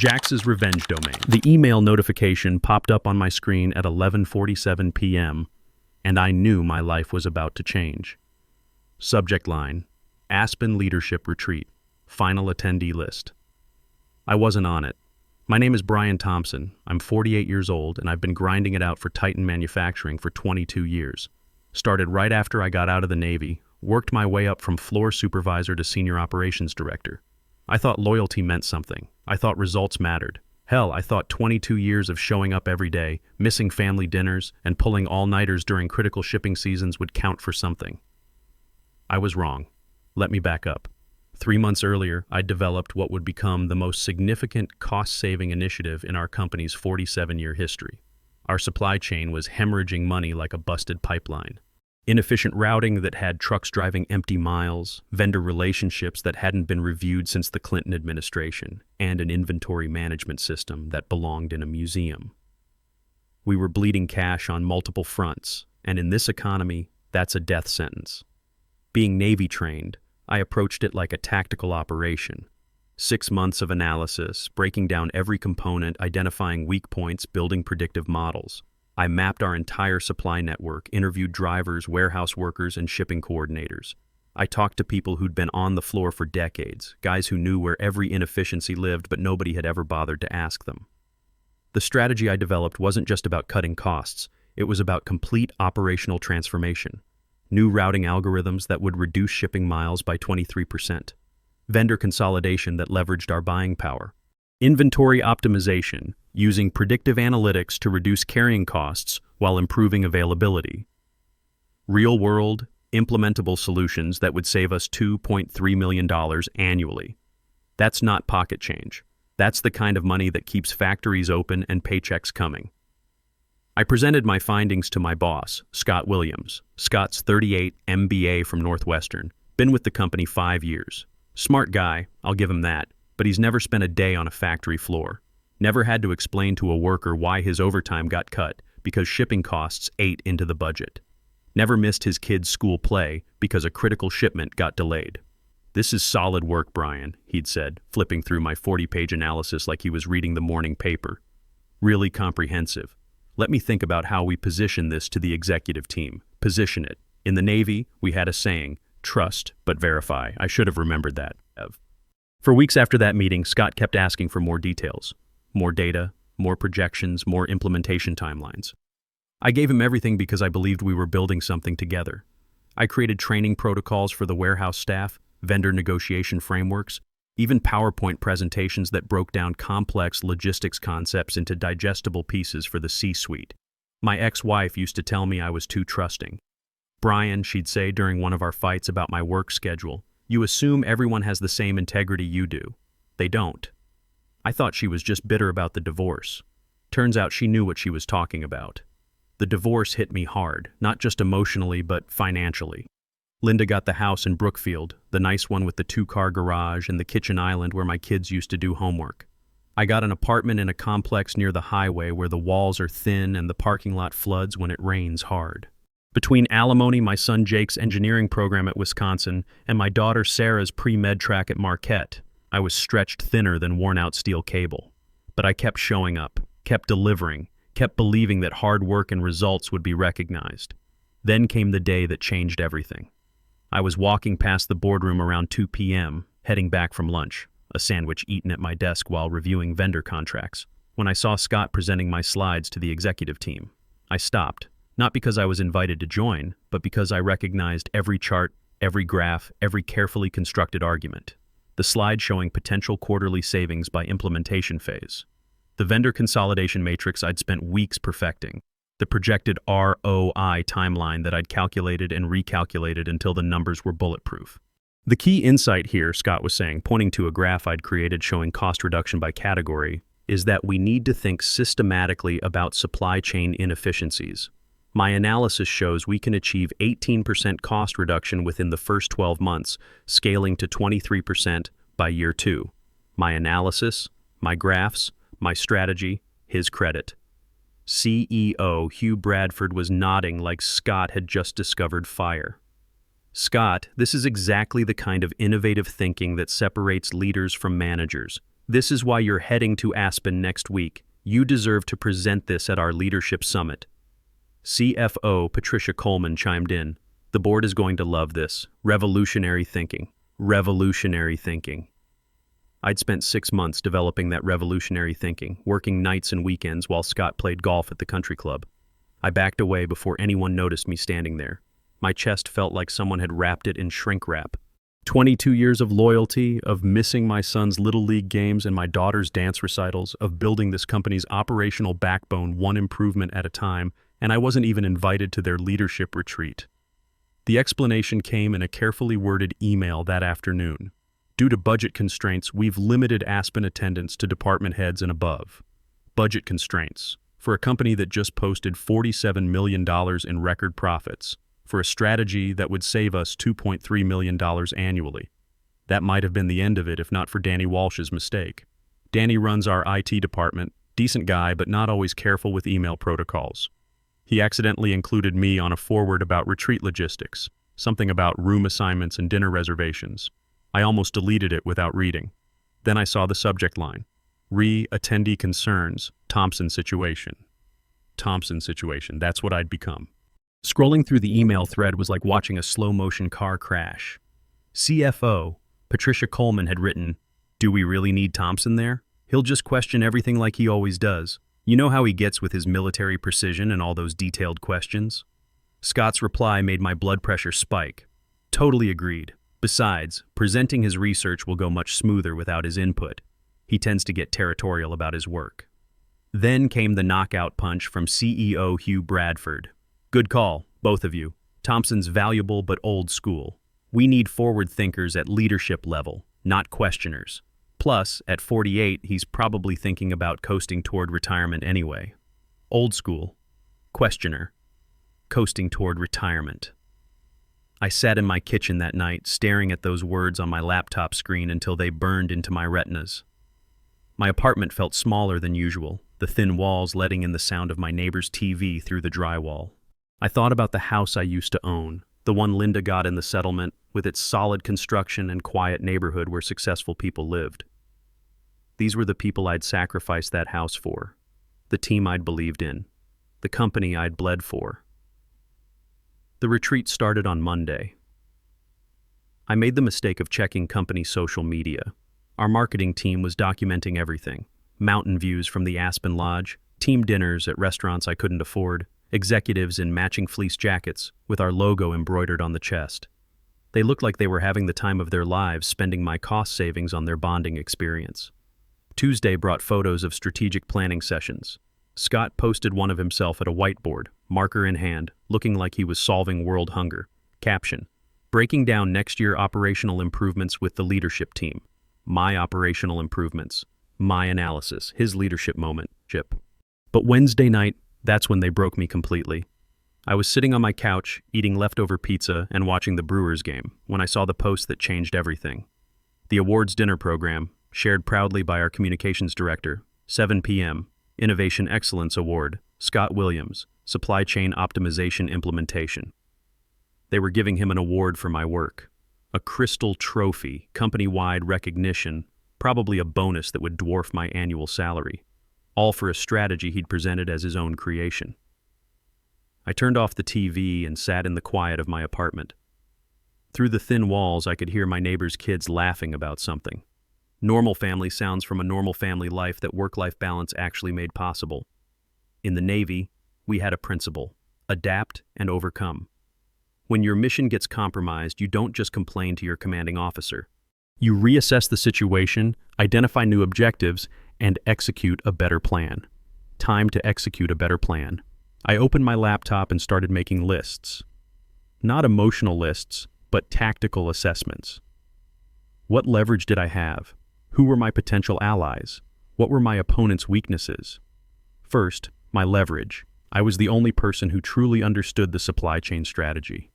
Jax's Revenge Domain. The email notification popped up on my screen at 11:47 p.m., and I knew my life was about to change. Subject line: Aspen Leadership Retreat. Final attendee list. I wasn't on it. My name is Brian Thompson. I'm 48 years old, and I've been grinding it out for Titan Manufacturing for 22 years. Started right after I got out of the Navy, worked my way up from floor supervisor to senior operations director. I thought loyalty meant something. I thought results mattered. Hell, I thought 22 years of showing up every day, missing family dinners, and pulling all-nighters during critical shipping seasons would count for something. I was wrong. Let me back up. 3 months earlier, I developed what would become the most significant cost-saving initiative in our company's 47-year history. Our supply chain was hemorrhaging money like a busted pipeline. Inefficient routing that had trucks driving empty miles, vendor relationships that hadn't been reviewed since the Clinton administration, and an inventory management system that belonged in a museum. We were bleeding cash on multiple fronts, and in this economy, that's a death sentence. Being Navy trained, I approached it like a tactical operation. 6 months of analysis, breaking down every component, identifying weak points, building predictive models. I mapped our entire supply network, interviewed drivers, warehouse workers, and shipping coordinators. I talked to people who'd been on the floor for decades, guys who knew where every inefficiency lived, but nobody had ever bothered to ask them. The strategy I developed wasn't just about cutting costs, it was about complete operational transformation. New routing algorithms that would reduce shipping miles by 23%. Vendor consolidation that leveraged our buying power. Inventory optimization, using predictive analytics to reduce carrying costs while improving availability. Real-world, implementable solutions that would save us $2.3 million annually. That's not pocket change. That's the kind of money that keeps factories open and paychecks coming. I presented my findings to my boss, Scott Williams. Scott's 38 MBA from Northwestern, been with the company 5 years. Smart guy, I'll give him that, but he's never spent a day on a factory floor. Never had to explain to a worker why his overtime got cut because shipping costs ate into the budget. Never missed his kid's school play because a critical shipment got delayed. "This is solid work, Brian," he'd said, flipping through my 40-page analysis like he was reading the morning paper. "Really comprehensive. Let me think about how we position this to the executive team. Position it. In the Navy, we had a saying, trust but verify." I should have remembered that. For weeks after that meeting, Scott kept asking for more details. More data, more projections, more implementation timelines. I gave him everything because I believed we were building something together. I created training protocols for the warehouse staff, vendor negotiation frameworks, even PowerPoint presentations that broke down complex logistics concepts into digestible pieces for the C-suite. My ex-wife used to tell me I was too trusting. "Brian," she'd say during one of our fights about my work schedule, "you assume everyone has the same integrity you do. They don't." I thought she was just bitter about the divorce. Turns out she knew what she was talking about. The divorce hit me hard, not just emotionally but financially. Linda got the house in Brookfield, the nice one with the 2-car garage and the kitchen island where my kids used to do homework. I got an apartment in a complex near the highway where the walls are thin and the parking lot floods when it rains hard. Between alimony, my son Jake's engineering program at Wisconsin, and my daughter Sarah's pre-med track at Marquette, I was stretched thinner than worn-out steel cable. But I kept showing up, kept delivering, kept believing that hard work and results would be recognized. Then came the day that changed everything. I was walking past the boardroom around 2 p.m., heading back from lunch, a sandwich eaten at my desk while reviewing vendor contracts, when I saw Scott presenting my slides to the executive team. I stopped, not because I was invited to join, but because I recognized every chart, every graph, every carefully constructed argument. The slide showing potential quarterly savings by implementation phase. The vendor consolidation matrix I'd spent weeks perfecting. The projected ROI timeline that I'd calculated and recalculated until the numbers were bulletproof. The key insight here, Scott was saying, pointing to a graph I'd created showing cost reduction by category, is that we need to think systematically about supply chain inefficiencies. My analysis shows we can achieve 18% cost reduction within the first 12 months, scaling to 23% by year 2. My analysis, my graphs, my strategy, his credit. CEO Hugh Bradford was nodding like Scott had just discovered fire. "Scott, this is exactly the kind of innovative thinking that separates leaders from managers. This is why you're heading to Aspen next week. You deserve to present this at our leadership summit. CFO Patricia Coleman chimed in. The board is going to love this. Revolutionary thinking. Revolutionary thinking. I'd spent 6 months developing that revolutionary thinking, working nights and weekends while Scott played golf at the country club. I backed away before anyone noticed me standing there. My chest felt like someone had wrapped it in shrink wrap. 22 years of loyalty, of missing my son's Little League games and my daughter's dance recitals, of building this company's operational backbone one improvement at a time, and I wasn't even invited to their leadership retreat. The explanation came in a carefully worded email that afternoon. Due to budget constraints, we've limited Aspen attendance to department heads and above. Budget constraints. For a company that just posted $47 million in record profits, for a strategy that would save us $2.3 million annually. That might have been the end of it if not for Danny Walsh's mistake. Danny runs our IT department, decent guy but not always careful with email protocols. He accidentally included me on a forward about retreat logistics, something about room assignments and dinner reservations. I almost deleted it without reading. Then I saw the subject line. Attendee concerns, Thompson situation. Thompson situation, that's what I'd become. Scrolling through the email thread was like watching a slow-motion car crash. CFO, Patricia Coleman had written, "Do we really need Thompson there? He'll just question everything like he always does. You know how he gets with his military precision and all those detailed questions?" Scott's reply made my blood pressure spike. Totally agreed. Besides, presenting his research will go much smoother without his input. He tends to get territorial about his work. Then came the knockout punch from CEO Hugh Bradford. Good call, both of you. Thompson's valuable but old school. We need forward thinkers at leadership level, not questioners. Plus, at 48, he's probably thinking about coasting toward retirement anyway. Old school. Questioner. Coasting toward retirement. I sat in my kitchen that night, staring at those words on my laptop screen until they burned into my retinas. My apartment felt smaller than usual, the thin walls letting in the sound of my neighbor's TV through the drywall. I thought about the house I used to own, the one Linda got in the settlement, with its solid construction and quiet neighborhood where successful people lived. These were the people I'd sacrificed that house for, the team I'd believed in, the company I'd bled for. The retreat started on Monday. I made the mistake of checking company social media. Our marketing team was documenting everything. Mountain views from the Aspen Lodge, team dinners at restaurants I couldn't afford, executives in matching fleece jackets with our logo embroidered on the chest. They looked like they were having the time of their lives spending my cost savings on their bonding experience. Tuesday brought photos of strategic planning sessions. Scott posted one of himself at a whiteboard, marker in hand, looking like he was solving world hunger. Caption: breaking down next year operational improvements with the leadership team. My operational improvements. My analysis. His leadership moment. Chip. But Wednesday night, that's when they broke me completely. I was sitting on my couch, eating leftover pizza and watching the Brewers game, when I saw the post that changed everything. The awards dinner program, shared proudly by our communications director, 7 p.m., Innovation Excellence Award, Scott Williams, Supply Chain Optimization Implementation. They were giving him an award for my work. A crystal trophy, company-wide recognition, probably a bonus that would dwarf my annual salary. All for a strategy he'd presented as his own creation. I turned off the TV and sat in the quiet of my apartment. Through the thin walls, I could hear my neighbor's kids laughing about something. Normal family sounds from a normal family life that work-life balance actually made possible. In the Navy, we had a principle: adapt and overcome. When your mission gets compromised, you don't just complain to your commanding officer. You reassess the situation, identify new objectives, and execute a better plan. Time to execute a better plan. I opened my laptop and started making lists. Not emotional lists, but tactical assessments. What leverage did I have? Who were my potential allies? What were my opponent's weaknesses? First, my leverage. I was the only person who truly understood the supply chain strategy.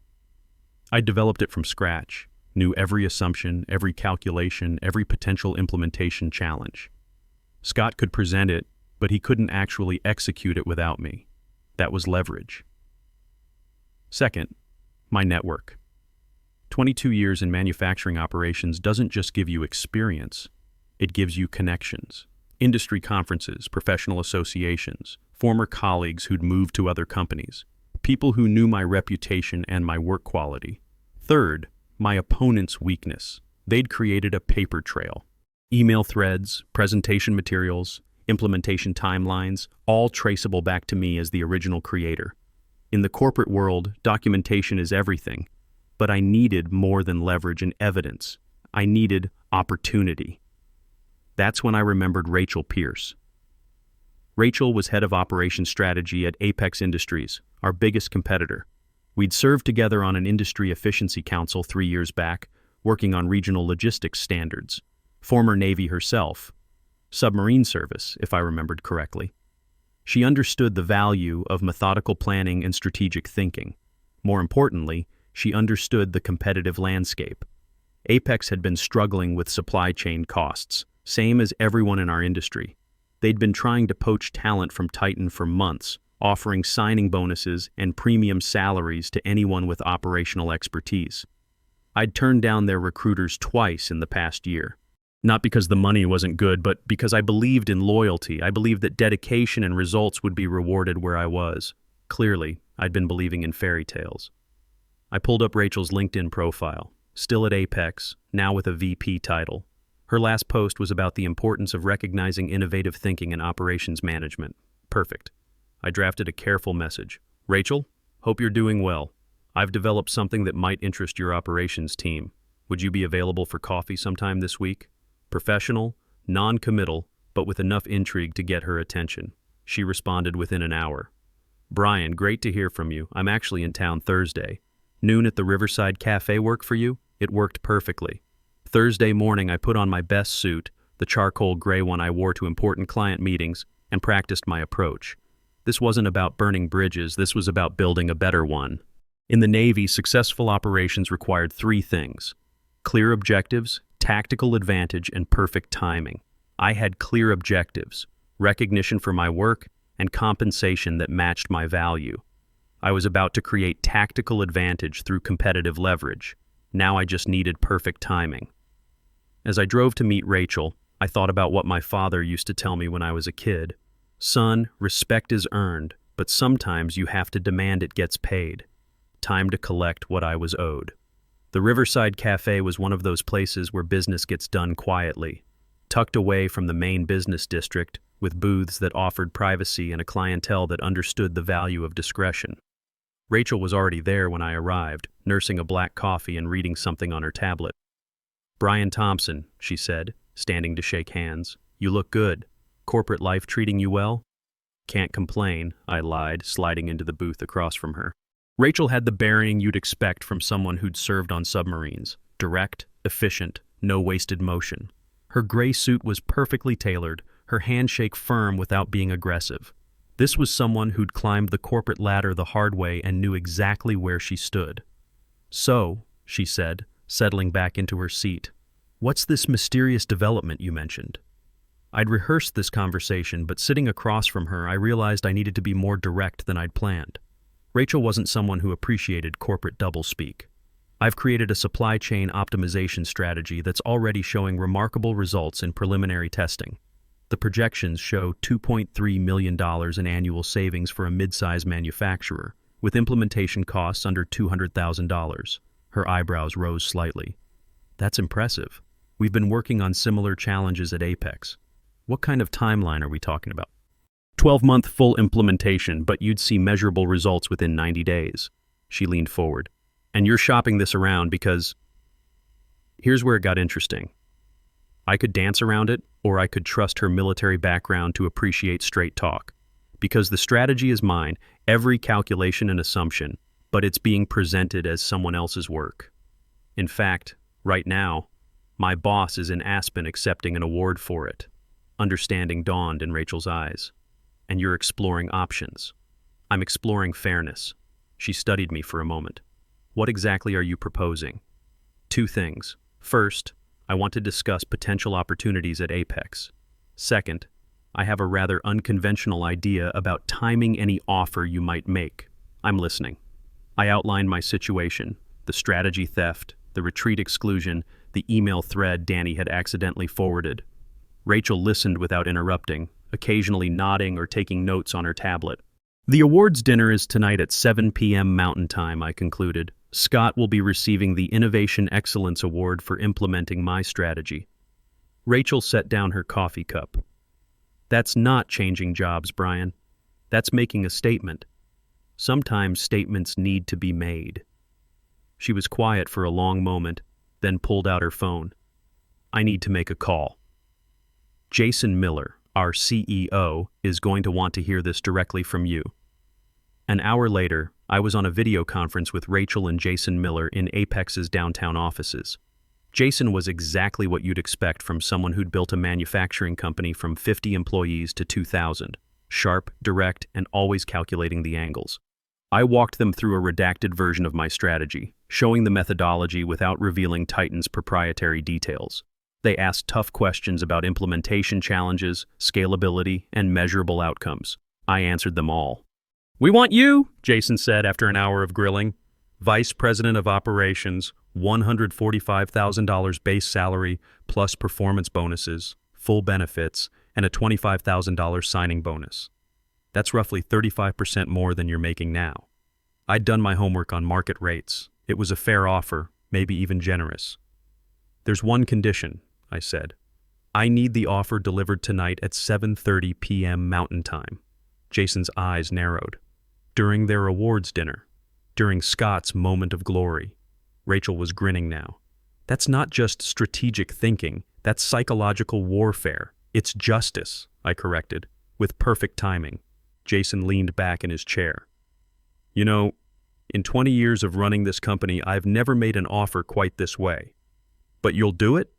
I developed it from scratch, knew every assumption, every calculation, every potential implementation challenge. Scott could present it, but he couldn't actually execute it without me. That was leverage. Second, my network. 22 years in manufacturing operations doesn't just give you experience, It gives you connections. Industry conferences, professional associations, former colleagues who'd moved to other companies, people who knew my reputation and my work quality. Third, my opponent's weakness. They'd created a paper trail. Email threads, presentation materials, implementation timelines, all traceable back to me as the original creator. In the corporate world, documentation is everything, but I needed more than leverage and evidence. I needed opportunity. That's when I remembered Rachel Pierce. Rachel was head of operations strategy at Apex Industries, our biggest competitor. We'd served together on an industry efficiency council 3 years back, working on regional logistics standards. Former Navy herself. Submarine service, if I remembered correctly. She understood the value of methodical planning and strategic thinking. More importantly, she understood the competitive landscape. Apex had been struggling with supply chain costs, same as everyone in our industry. They'd been trying to poach talent from Titan for months, offering signing bonuses and premium salaries to anyone with operational expertise. I'd turned down their recruiters twice in the past year. Not because the money wasn't good, but because I believed in loyalty. I believed that dedication and results would be rewarded where I was. Clearly, I'd been believing in fairy tales. I pulled up Rachel's LinkedIn profile, still at Apex, now with a VP title. Her last post was about the importance of recognizing innovative thinking in operations management. Perfect. I drafted a careful message. Rachel, hope you're doing well. I've developed something that might interest your operations team. Would you be available for coffee sometime this week? Professional, non-committal, but with enough intrigue to get her attention. She responded within an hour. Brian, great to hear from you. I'm actually in town Thursday. Noon at the Riverside Cafe work for you? It worked perfectly. Thursday morning, I put on my best suit, the charcoal gray one I wore to important client meetings, and practiced my approach. This wasn't about burning bridges, this was about building a better one. In the Navy, successful operations required 3 things: clear objectives, tactical advantage, and perfect timing. I had clear objectives, recognition for my work, and compensation that matched my value. I was about to create tactical advantage through competitive leverage. Now I just needed perfect timing. As I drove to meet Rachel, I thought about what my father used to tell me when I was a kid. Son, respect is earned, but sometimes you have to demand it gets paid. Time to collect what I was owed. The Riverside Cafe was one of those places where business gets done quietly, tucked away from the main business district, with booths that offered privacy and a clientele that understood the value of discretion. Rachel was already there when I arrived, nursing a black coffee and reading something on her tablet. Brian Thompson, she said, standing to shake hands. You look good. Corporate life treating you well? Can't complain, I lied, sliding into the booth across from her. Rachel had the bearing you'd expect from someone who'd served on submarines. Direct, efficient, no wasted motion. Her gray suit was perfectly tailored, her handshake firm without being aggressive. This was someone who'd climbed the corporate ladder the hard way and knew exactly where she stood. So, she said, settling back into her seat, what's this mysterious development you mentioned? I'd rehearsed this conversation, but sitting across from her, I realized I needed to be more direct than I'd planned. Rachel wasn't someone who appreciated corporate doublespeak. I've created a supply chain optimization strategy that's already showing remarkable results in preliminary testing. The projections show $2.3 million in annual savings for a mid-size manufacturer, with implementation costs under $200,000. Her eyebrows rose slightly. That's impressive. We've been working on similar challenges at Apex. What kind of timeline are we talking about? 12-month full implementation, but you'd see measurable results within 90 days. She leaned forward. And you're shopping this around because... Here's where it got interesting. I could dance around it, or I could trust her military background to appreciate straight talk. Because the strategy is mine, every calculation and assumption, but it's being presented as someone else's work. In fact, right now, my boss is in Aspen accepting an award for it. Understanding dawned in Rachel's eyes. And you're exploring options. I'm exploring fairness. She studied me for a moment. What exactly are you proposing? 2 things. First, I want to discuss potential opportunities at Apex. Second, I have a rather unconventional idea about timing any offer you might make. I'm listening. I outlined my situation, the strategy theft, the retreat exclusion, the email thread Danny had accidentally forwarded. Rachel listened without interrupting, occasionally nodding or taking notes on her tablet. The awards dinner is tonight at 7 p.m. Mountain Time, I concluded. Scott will be receiving the Innovation Excellence Award for implementing my strategy. Rachel set down her coffee cup. That's not changing jobs, Brian. That's making a statement. Sometimes statements need to be made. She was quiet for a long moment, then pulled out her phone. I need to make a call. Jason Miller, our CEO, is going to want to hear this directly from you. An hour later, I was on a video conference with Rachel and Jason Miller in Apex's downtown offices. Jason was exactly what you'd expect from someone who'd built a manufacturing company from 50 employees to 2,000. Sharp, direct, and always calculating the angles. I walked them through a redacted version of my strategy, showing the methodology without revealing Titan's proprietary details. They asked tough questions about implementation challenges, scalability, and measurable outcomes. I answered them all. "We want you," Jason said after an hour of grilling. "Vice President of Operations, $145,000 base salary, plus performance bonuses, full benefits, and a $25,000 signing bonus. That's roughly 35% more than you're making now." I'd done my homework on market rates. It was a fair offer, maybe even generous. "There's one condition," I said. "I need the offer delivered tonight at 7:30 p.m. Mountain Time." Jason's eyes narrowed. During their awards dinner. During Scott's moment of glory. Rachel was grinning now. "That's not just strategic thinking, that's psychological warfare. It's justice," I corrected, with perfect timing. Jason leaned back in his chair. "You know, in 20 years of running this company, I've never made an offer quite this way. But you'll do it?"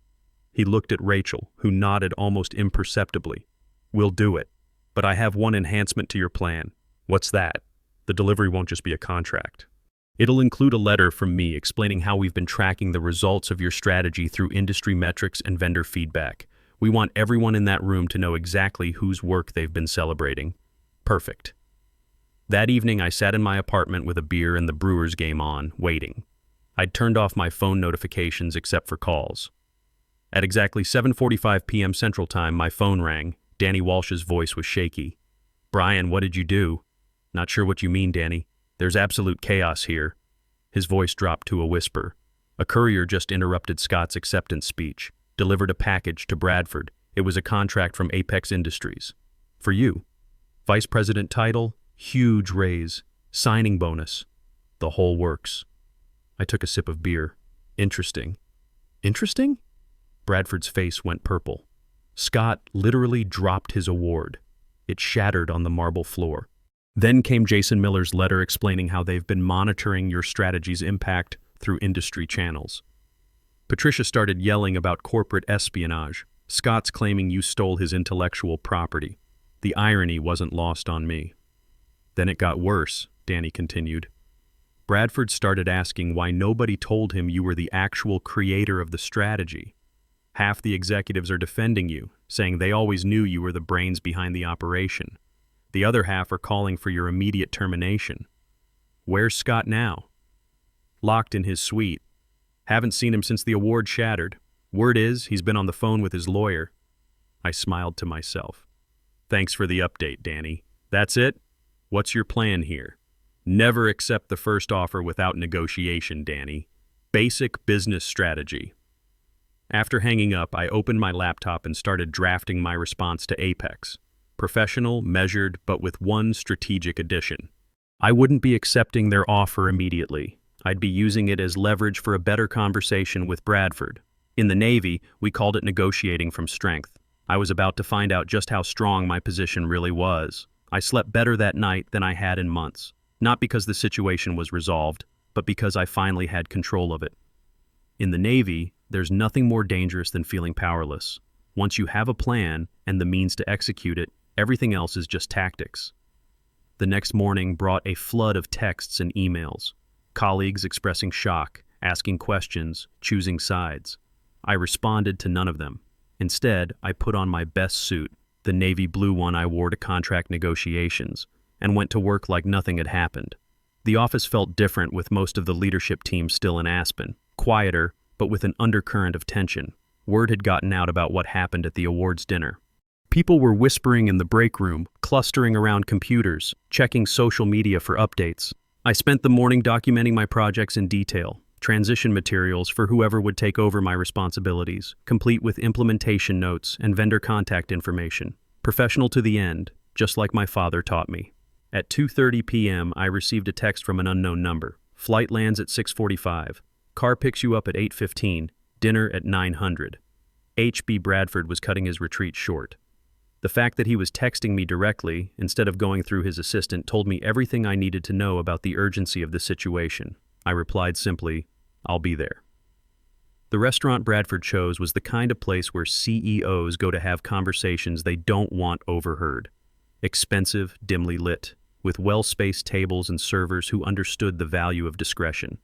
He looked at Rachel, who nodded almost imperceptibly. "We'll do it. But I have one enhancement to your plan." "What's that?" "The delivery won't just be a contract. It'll include a letter from me explaining how we've been tracking the results of your strategy through industry metrics and vendor feedback. We want everyone in that room to know exactly whose work they've been celebrating." Perfect. That evening, I sat in my apartment with a beer and the Brewers game on, waiting. I'd turned off my phone notifications except for calls. At exactly 7:45 p.m. Central Time, my phone rang. Danny Walsh's voice was shaky. "Brian, what did you do?" "Not sure what you mean, Danny. There's absolute chaos here." His voice dropped to a whisper. "A courier just interrupted Scott's acceptance speech, delivered a package to Bradford. It was a contract from Apex Industries. For you. Vice President title, huge raise, signing bonus. The whole works." I took a sip of beer. "Interesting." "Interesting?" Bradford's face went purple. Scott literally dropped his award. It shattered on the marble floor. Then came Jason Miller's letter explaining how they've been monitoring your strategy's impact through industry channels. Patricia started yelling about corporate espionage. Scott's claiming you stole his intellectual property. The irony wasn't lost on me. "Then it got worse," Danny continued. "Bradford started asking why nobody told him you were the actual creator of the strategy. Half the executives are defending you, saying they always knew you were the brains behind the operation. The other half are calling for your immediate termination. Where's Scott now?" "Locked in his suite. Haven't seen him since the award shattered. Word is, he's been on the phone with his lawyer." I smiled to myself. "Thanks for the update, Danny. That's it? What's your plan here?" "Never accept the first offer without negotiation, Danny. Basic business strategy." After hanging up, I opened my laptop and started drafting my response to Apex. Professional, measured, but with one strategic addition. I wouldn't be accepting their offer immediately. I'd be using it as leverage for a better conversation with Bradford. In the Navy, we called it negotiating from strength. I was about to find out just how strong my position really was. I slept better that night than I had in months. Not because the situation was resolved, but because I finally had control of it. In the Navy, there's nothing more dangerous than feeling powerless. Once you have a plan and the means to execute it, everything else is just tactics. The next morning brought a flood of texts and emails. Colleagues expressing shock, asking questions, choosing sides. I responded to none of them. Instead, I put on my best suit, the navy blue one I wore to contract negotiations, and went to work like nothing had happened. The office felt different with most of the leadership team still in Aspen, quieter, but with an undercurrent of tension. Word had gotten out about what happened at the awards dinner. People were whispering in the break room, clustering around computers, checking social media for updates. I spent the morning documenting my projects in detail, transition materials for whoever would take over my responsibilities, complete with implementation notes and vendor contact information. Professional to the end, just like my father taught me. At 2:30 p.m., I received a text from an unknown number. Flight lands at 6:45. Car picks you up at 8:15. Dinner at 900. H.B. Bradford was cutting his retreat short. The fact that he was texting me directly, instead of going through his assistant, told me everything I needed to know about the urgency of the situation. I replied simply, "I'll be there." The restaurant Bradford chose was the kind of place where CEOs go to have conversations they don't want overheard. Expensive, dimly lit, with well-spaced tables and servers who understood the value of discretion.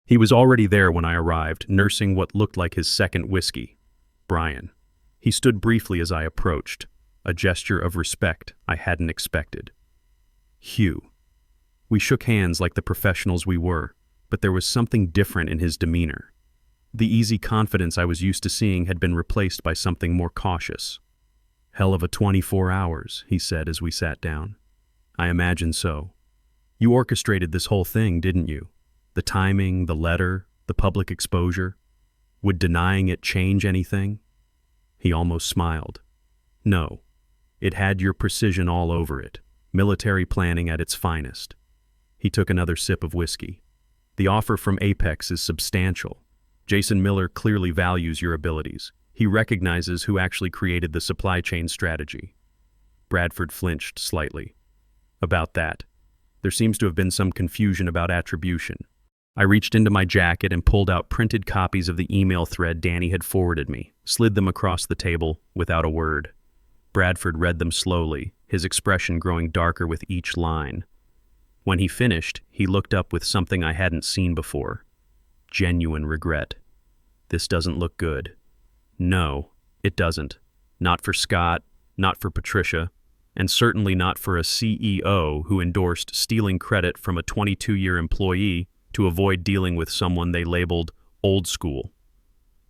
He was already there when I arrived, nursing what looked like his second whiskey. Brian. He stood briefly as I approached, a gesture of respect I hadn't expected. Hugh. We shook hands like the professionals we were, but there was something different in his demeanor. The easy confidence I was used to seeing had been replaced by something more cautious. "Hell of a 24 hours, he said as we sat down. "I imagine so. You orchestrated this whole thing, didn't you? The timing, the letter, the public exposure. Would denying it change anything?" He almost smiled. "No. It had your precision all over it. Military planning at its finest." He took another sip of whiskey. "The offer from Apex is substantial. Jason Miller clearly values your abilities. He recognizes who actually created the supply chain strategy." Bradford flinched slightly. "About that. There seems to have been some confusion about attribution." I reached into my jacket and pulled out printed copies of the email thread Danny had forwarded me, slid them across the table without a word. Bradford read them slowly, his expression growing darker with each line. When he finished, he looked up with something I hadn't seen before. Genuine regret. "This doesn't look good." "No, it doesn't. Not for Scott, not for Patricia, and certainly not for a CEO who endorsed stealing credit from a 22-year employee to avoid dealing with someone they labeled old school."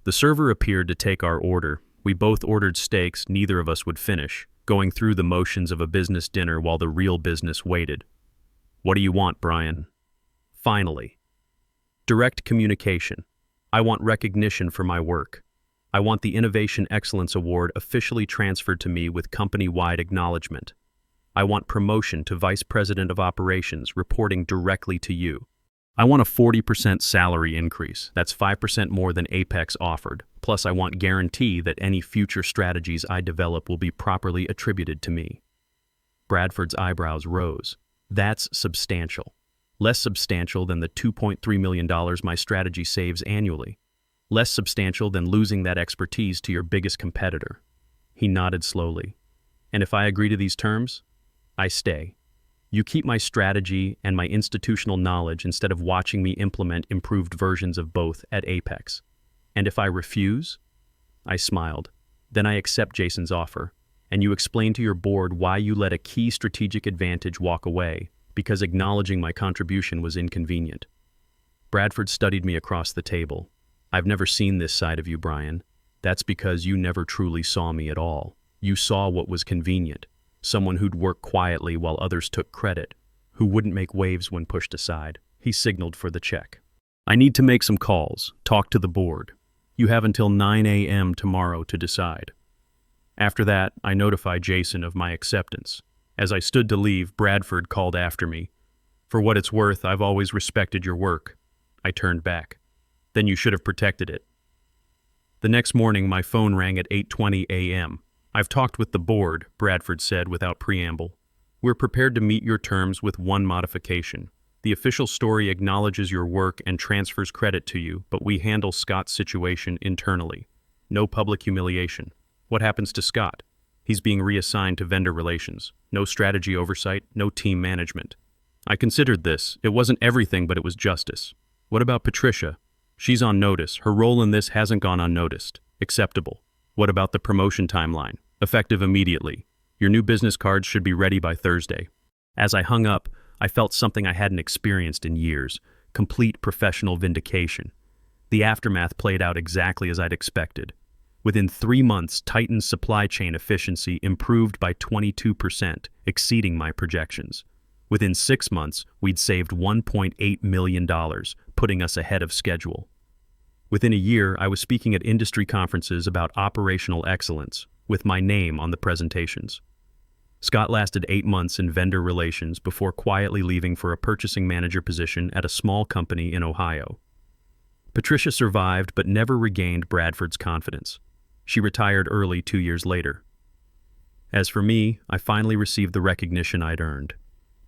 The server appeared to take our order. We both ordered steaks neither of us would finish, going through the motions of a business dinner while the real business waited. "What do you want, Brian?" "Finally. Direct communication. I want recognition for my work. I want the Innovation Excellence Award officially transferred to me with company-wide acknowledgement. I want promotion to Vice President of Operations, reporting directly to you. I want a 40% salary increase. That's 5% more than Apex offered. Plus, I want guarantee that any future strategies I develop will be properly attributed to me." Bradford's eyebrows rose. "That's substantial. Less substantial than the $2.3 million my strategy saves annually. Less substantial than losing that expertise to your biggest competitor." He nodded slowly. "And if I agree to these terms, I stay. You keep my strategy and my institutional knowledge instead of watching me implement improved versions of both at Apex. And if I refuse?" I smiled. "Then I accept Jason's offer, and you explain to your board why you let a key strategic advantage walk away, because acknowledging my contribution was inconvenient." Bradford studied me across the table. "I've never seen this side of you, Brian. That's because you never truly saw me at all. You saw what was convenient. Someone who'd work quietly while others took credit, who wouldn't make waves when pushed aside." He signaled for the check. "I need to make some calls, talk to the board. You have until 9 a.m. tomorrow to decide." After that, I notified Jason of my acceptance. As I stood to leave, Bradford called after me. "For what it's worth, I've always respected your work." I turned back. "Then you should have protected it." The next morning, my phone rang at 8:20 a.m. "I've talked with the board," Bradford said without preamble. "We're prepared to meet your terms with one modification. The official story acknowledges your work and transfers credit to you, but we handle Scott's situation internally. No public humiliation. What happens to Scott? He's being reassigned to vendor relations. No strategy oversight, no team management." I considered this. It wasn't everything, but it was justice. "What about Patricia? She's on notice. Her role in this hasn't gone unnoticed. Acceptable. What about the promotion timeline? Effective immediately. Your new business cards should be ready by Thursday." As I hung up, I felt something I hadn't experienced in years, complete professional vindication. The aftermath played out exactly as I'd expected. Within 3 months, Titan's supply chain efficiency improved by 22%, exceeding my projections. Within 6 months, we'd saved $1.8 million, putting us ahead of schedule. Within a year, I was speaking at industry conferences about operational excellence, with my name on the presentations. Scott lasted 8 months in vendor relations before quietly leaving for a purchasing manager position at a small company in Ohio. Patricia survived but never regained Bradford's confidence. She retired early 2 years later. As for me, I finally received the recognition I'd earned.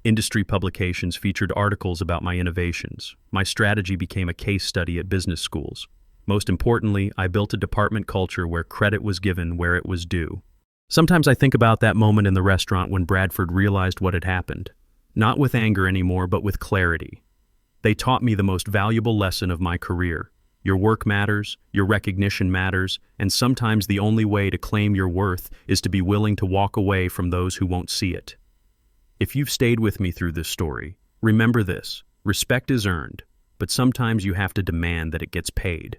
Industry publications featured articles about my innovations. My strategy became a case study at business schools. Most importantly, I built a department culture where credit was given where it was due. Sometimes I think about that moment in the restaurant when Bradford realized what had happened. Not with anger anymore, but with clarity. They taught me the most valuable lesson of my career. Your work matters, your recognition matters, and sometimes the only way to claim your worth is to be willing to walk away from those who won't see it. If you've stayed with me through this story, remember this: respect is earned, but sometimes you have to demand that it gets paid.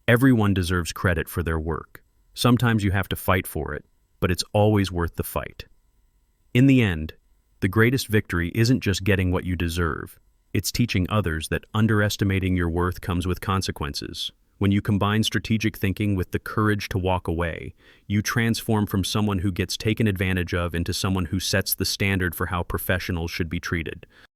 Everyone deserves credit for their work. Sometimes you have to fight for it, but it's always worth the fight. In the end, the greatest victory isn't just getting what you deserve. It's teaching others that underestimating your worth comes with consequences. When you combine strategic thinking with the courage to walk away, you transform from someone who gets taken advantage of into someone who sets the standard for how professionals should be treated.